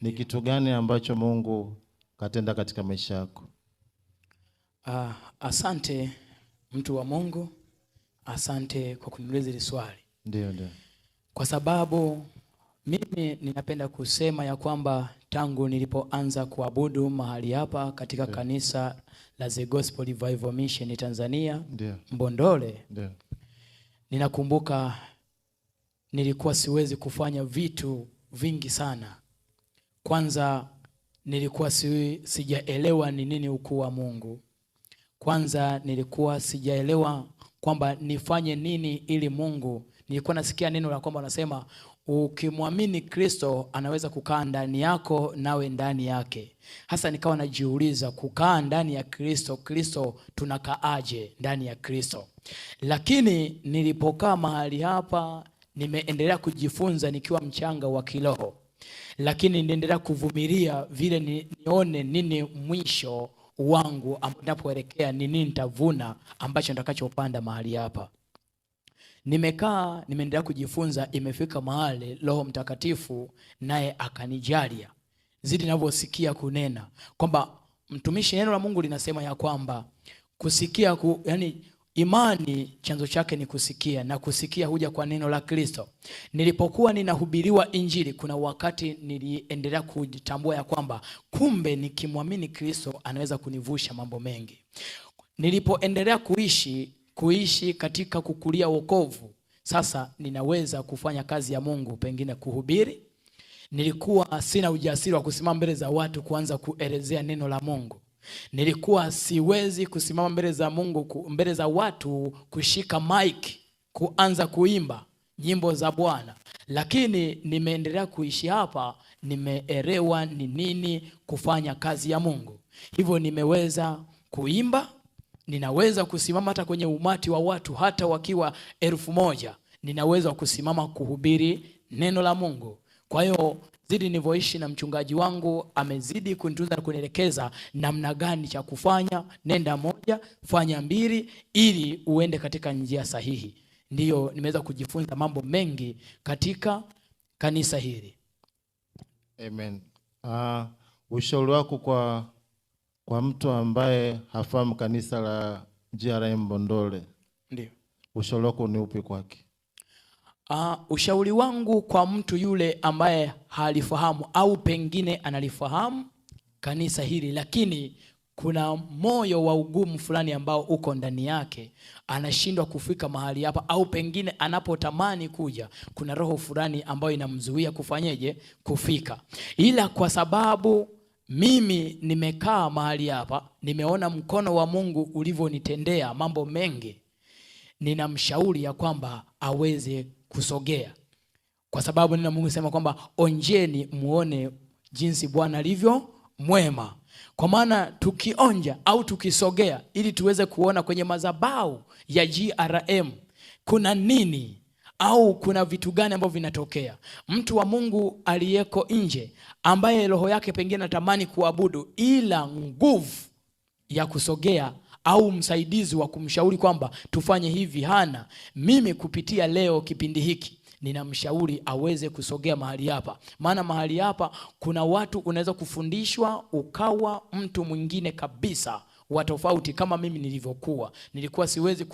Ni kitu gani ambacho Mungu katenda katika maisha yako? Asante mtu wa Mungu. Asante kwa kuniuliza hili swali. Ndio. Kwa sababu mimi ninapenda kusema ya kwamba tangu nilipoanza kuabudu mahali hapa katika kanisa la The Gospel Revival Mission Tanzania, Mbondole. Ninakumbuka nilikuwa siwezi kufanya vitu vingi sana. Kwanza nilikuwa sijaelewa ni nini ukuu wa Mungu. Kwanza nilikuwa sijaelewa kwamba nifanye nini ili Mungu. Nilikuwa nasikia neno la kwamba wanasema ukimwamini Kristo anaweza kukaa ndani yako nawe ndani yake. Hasa nikawa najiuliza kukaa ndani ya Kristo tunakaaje ndani ya Kristo. Lakini nilipokaa mahali hapa nimeendelea kujifunza nikiwa mchanga wa kiroho. Lakini niendelea kuvumilia vile nione nini mwisho wangu ambapoelekea nini nitavuna ambacho nitakachopanda mahali hapa. Nimeendelea kujifunza, imefika mahali Roho Mtakatifu naye akanijalia. Zidi ninavyosikia kunena kwamba mtumishi, neno la Mungu linasema ya kwamba kusikia yani imani chanzo chake ni kusikia, na kusikia huja kwa neno la Kristo. Nilipokuwa ninahubiriwa Injili, kuna wakati niliendelea kujitambua ya kwamba kumbe nikimwamini Kristo anaweza kunivusha mambo mengi. Nilipoendelea kuishi katika kukulia wokovu, sasa ninaweza kufanya kazi ya Mungu, pengine kuhubiri. Nilikuwa sina ujasiri wa kusimama mbele za watu kuanza kuelezea neno la Mungu. Nilikuwa siwezi kusimama mbele za Mungu, mbele za watu, kushika mic kuanza kuimba nyimbo za Bwana. Lakini nimeendelea kuishi hapa, nimeelewa ni nini kufanya kazi ya Mungu. Hivyo nimeweza kuimba, ninaweza kusimama hata kwenye umati wa watu hata wakiwa 1000, ninaweza kusimama kuhubiri neno la Mungu. Kwa hiyo zidi nilivyoishi na mchungaji wangu amezidi kunitunza na kunielekeza namna gani cha kufanya. Nenda 1, fanya 2 ili uende katika njia sahihi. Ndiyo nimeweza kujifunza mambo mengi katika kanisa hili. Amen. Ushauri wako kwa mtu ambaye hafahamu kanisa la GRM Mbondole, ndio, ushauri wako ni upi kwake? Ushauri wangu kwa mtu yule ambaye halifahamu au pengine analifahamu kanisa hili, lakini kuna moyo wa ugumu fulani ambao uko ndani yake, anashindwa kufika mahali hapa, au pengine anapotamani kuja kuna roho fulani ambayo inamzuia kufanyeje kufika. Ila kwa sababu mimi nimekaa mahali hapa, nimeona mkono wa Mungu ulivyonitendea mambo mengi, ninamshauri ya kwamba aweze kusogea, kwa sababu nina Mungu sema kwamba onjeni muone jinsi Bwana alivyo mwema. Kwa maana tukionja au tukisogea ili tuweze kuona kwenye madhabahu ya GRM kuna nini au kuna vitu gani ambavyo vinatokea. Mtu wa Mungu aliyeko nje ambaye roho yake pengine anatamani kuabudu, ila nguvu ya kusogea au msaidizi wa kumshauri kwamba tufanye hivi hana, mimi kupitia leo kipindi hiki ninamshauri aweze kusogea mahali hapa. Maana mahali hapa kuna watu unaweza kufundishwa ukawa mtu mwingine kabisa wa tofauti, kama mimi nilivyokuwa. Nilikuwa siwezi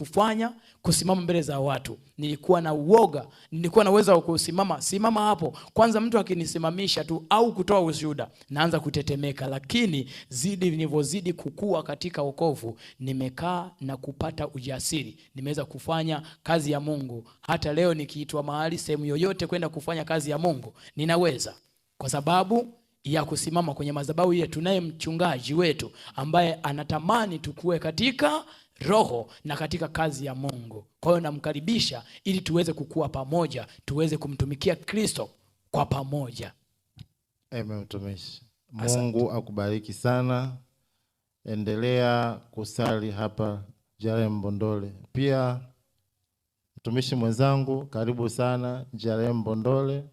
kusimama mbele za watu, nilikuwa na uoga, nilikuwa naweza kusimama hapo, kwanza mtu akinisimamisha tu au kutoa ushuhuda naanza kutetemeka. Lakini nilivyozidi kukua katika wokovu, nimekaa na kupata ujasiri, nimeweza kufanya kazi ya Mungu. Hata leo nikiitwa mahali sehemu yoyote kwenda kufanya kazi ya Mungu ninaweza, kwa sababu ya kusimama kwenye madhabahu ile. Tunaye mchungaji wetu ambaye anatamani tukue katika roho na katika kazi ya Mungu. Kwa hiyo namkaribisha ili tuweze kukua pamoja, tuweze kumtumikia Kristo kwa pamoja. Amen, mtumishi. Mungu akubariki sana. Endelea kusali hapa GRM Mbondole. Pia mtumishi mwenzangu, karibu sana GRM Mbondole.